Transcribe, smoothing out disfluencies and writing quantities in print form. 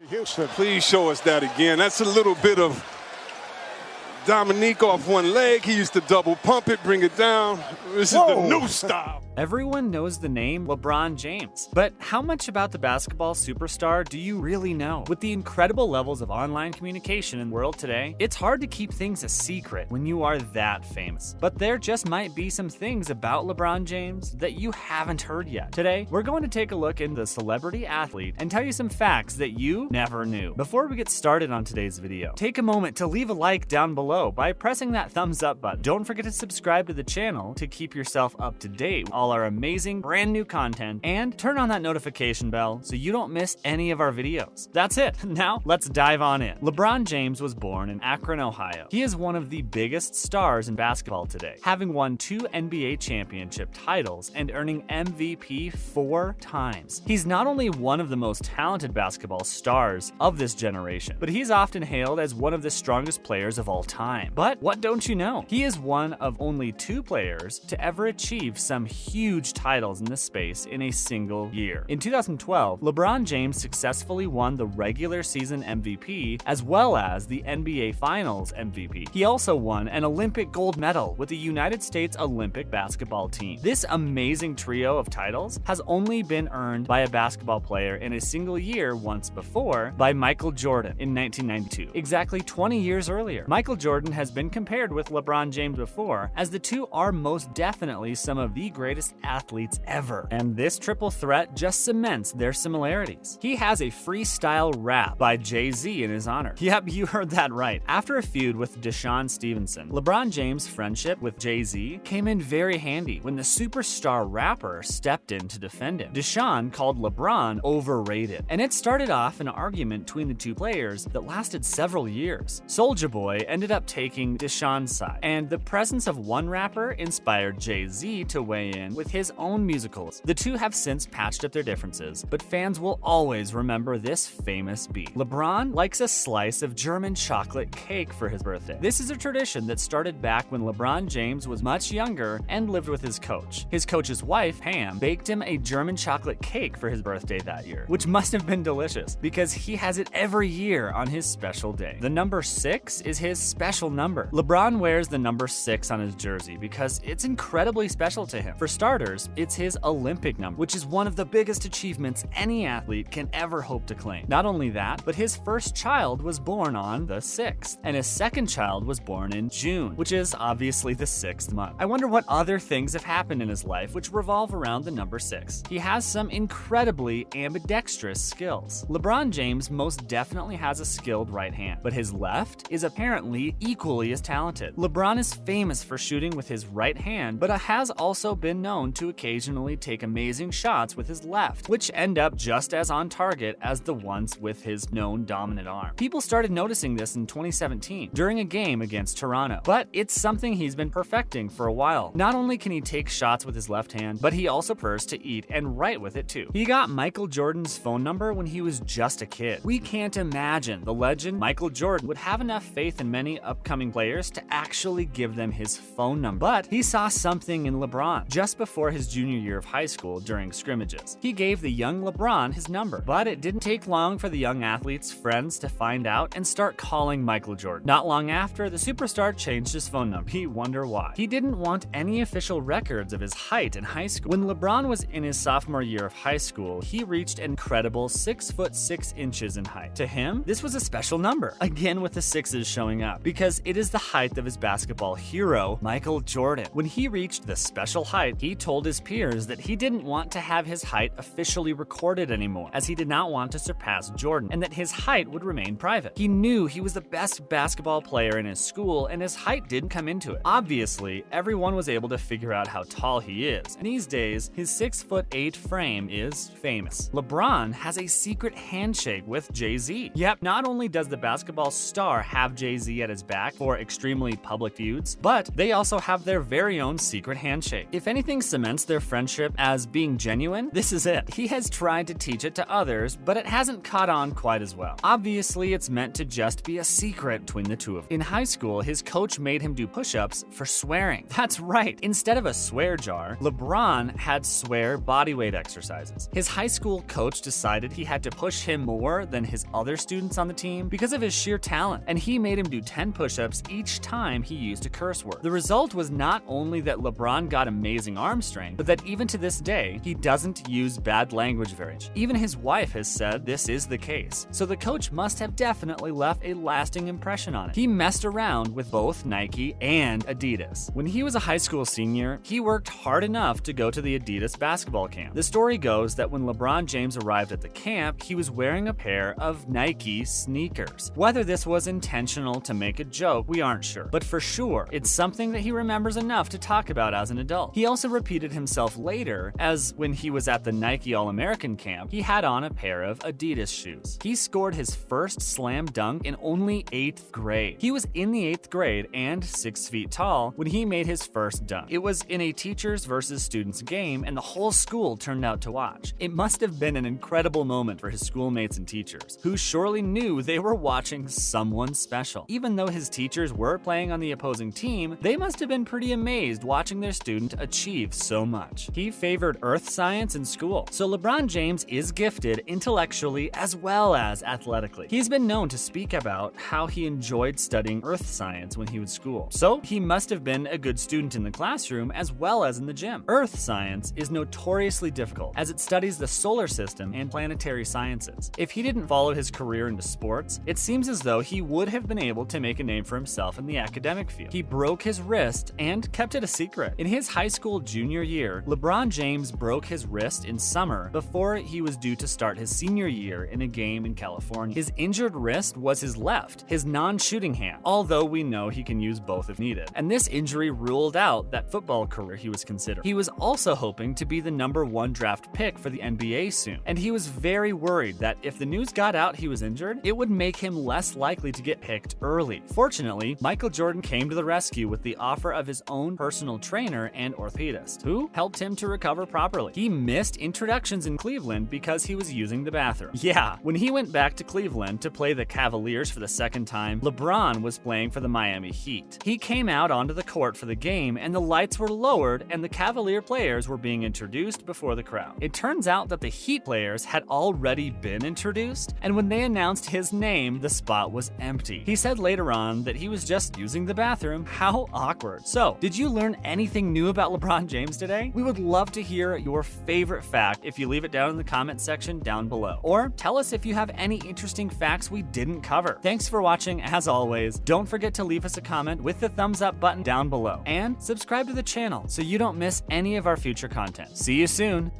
Houston, please show us that again. That's a little bit of Dominique off one leg. He used to double pump it, bring it down. This is the new style. Everyone knows the name LeBron James, but how much about the basketball superstar do you really know? With the incredible levels of online communication in the world today, it's hard to keep things a secret when you are that famous. But there just might be some things about LeBron James that you haven't heard yet. Today, we're going to take a look into the celebrity athlete and tell you some facts that you never knew. Before we get started on today's video, take a moment to leave a like down below by pressing that thumbs up button. Don't forget to subscribe to the channel to keep yourself up to date with all our amazing brand new content, and turn on that notification bell so you don't miss any of our videos. That's it. Now let's dive on in. LeBron James was born in Akron, Ohio. He is one of the biggest stars in basketball today, having won 2 NBA championship titles and earning MVP 4 times. He's not only one of the most talented basketball stars of this generation, but he's often hailed as one of the strongest players of all time. But what don't you know? He is one of only 2 players to ever achieve some huge titles in this space in a single year. In 2012, LeBron James successfully won the regular season MVP as well as the NBA Finals MVP. He also won an Olympic gold medal with the United States Olympic basketball team. This amazing trio of titles has only been earned by a basketball player in a single year once before, by Michael Jordan in 1992, exactly 20 years earlier. Michael Jordan has been compared with LeBron James before, as the two are most definitely some of the greatest athletes ever, and this triple threat just cements their similarities. He has a freestyle rap by Jay-Z in his honor. Yep, you heard that right. After a feud with Deshaun Stevenson, LeBron James' friendship with Jay-Z came in very handy when the superstar rapper stepped in to defend him. Deshaun called LeBron overrated, and it started off an argument between the two players that lasted several years. Soulja Boy ended up taking Deshaun's side, and the presence of one rapper inspired Jay-Z to weigh in with his own musicals. The two have since patched up their differences, but fans will always remember this famous beat. LeBron likes a slice of German chocolate cake for his birthday. This is a tradition that started back when LeBron James was much younger and lived with his coach. His coach's wife, Pam, baked him a German chocolate cake for his birthday that year, which must have been delicious because he has it every year on his special day. The number 6 is his special number. LeBron wears the number 6 on his jersey because it's incredibly special to him. For starters, it's his Olympic number, which is one of the biggest achievements any athlete can ever hope to claim. Not only that, but his first child was born on the 6th, and his second child was born in June, which is obviously the 6th month. I wonder what other things have happened in his life which revolve around the number 6. He has some incredibly ambidextrous skills. LeBron James most definitely has a skilled right hand, but his left is apparently equally as talented. LeBron is famous for shooting with his right hand, but has also been known to occasionally take amazing shots with his left, which end up just as on target as the ones with his known dominant arm. People started noticing this in 2017 during a game against Toronto, but it's something he's been perfecting for a while. Not only can he take shots with his left hand, but he also prefers to eat and write with it too. He got Michael Jordan's phone number when he was just a kid. We can't imagine the legend Michael Jordan would have enough faith in many upcoming players to actually give them his phone number, but he saw something in LeBron just before his junior year of high school during scrimmages. He gave the young LeBron his number, but it didn't take long for the young athlete's friends to find out and start calling Michael Jordan. Not long after, the superstar changed his phone number. We wonder why. He didn't want any official records of his height in high school. When LeBron was in his sophomore year of high school, he reached an incredible 6 foot 6 inches in height. To him, this was a special number, again with the 6s showing up, because it is the height of his basketball hero, Michael Jordan. When he reached the special height, he told his peers that he didn't want to have his height officially recorded anymore, as he did not want to surpass Jordan, and that his height would remain private. He knew he was the best basketball player in his school, and his height didn't come into it. Obviously, everyone was able to figure out how tall he is, and these days, his 6'8" frame is famous. LeBron has a secret handshake with Jay-Z. Yep, not only does the basketball star have Jay-Z at his back for extremely public feuds, but they also have their very own secret handshake. If anything cements their friendship as being genuine, this is it. He has tried to teach it to others, but it hasn't caught on quite as well. Obviously, it's meant to just be a secret between the two of them. In high school, his coach made him do push-ups for swearing. That's right. Instead of a swear jar, LeBron had swear bodyweight exercises. His high school coach decided he had to push him more than his other students on the team because of his sheer talent, and he made him do 10 push-ups each time he used a curse word. The result was not only that LeBron got amazing arm strength, but that even to this day, he doesn't use bad language very much. Even his wife has said this is the case, so the coach must have definitely left a lasting impression on it. He messed around with both Nike and Adidas. When he was a high school senior, he worked hard enough to go to the Adidas basketball camp. The story goes that when LeBron James arrived at the camp, he was wearing a pair of Nike sneakers. Whether this was intentional to make a joke, we aren't sure, but for sure, it's something that he remembers enough to talk about as an adult. He also repeated himself later, as when he was at the Nike All-American camp, he had on a pair of Adidas shoes. He scored his first slam dunk in only 8th grade. He was in the 8th grade and 6 feet tall when he made his first dunk. It was in a teachers versus students game, and the whole school turned out to watch. It must have been an incredible moment for his schoolmates and teachers, who surely knew they were watching someone special. Even though his teachers were playing on the opposing team, they must have been pretty amazed watching their student achieve so much. He favored earth science in school, so LeBron James is gifted intellectually as well as athletically. He's been known to speak about how he enjoyed studying earth science when he was school, so he must have been a good student in the classroom as well as in the gym. Earth science is notoriously difficult as it studies the solar system and planetary sciences. If he didn't follow his career into sports, it seems as though he would have been able to make a name for himself in the academic field. He broke his wrist and kept it a secret. In his high school junior year, LeBron James broke his wrist in summer before he was due to start his senior year in a game in California. His injured wrist was his left, his non-shooting hand, although we know he can use both if needed. And this injury ruled out that football career he was considering. He was also hoping to be the #1 draft pick for the NBA soon, and he was very worried that if the news got out he was injured, it would make him less likely to get picked early. Fortunately, Michael Jordan came to the rescue with the offer of his own personal trainer and orthopedist, who helped him to recover properly. He missed introductions in Cleveland because he was using the bathroom. Yeah, when he went back to Cleveland to play the Cavaliers for the second time, LeBron was playing for the Miami Heat. He came out onto the court for the game, and the lights were lowered and the Cavalier players were being introduced before the crowd. It turns out that the Heat players had already been introduced, and when they announced his name, the spot was empty. He said later on that he was just using the bathroom. How awkward. So, did you learn anything new about LeBron James today? We would love to hear your favorite fact if you leave it down in the comment section down below. Or tell us if you have any interesting facts we didn't cover. Thanks for watching. As always, don't forget to leave us a comment with the thumbs up button down below. And subscribe to the channel so you don't miss any of our future content. See you soon.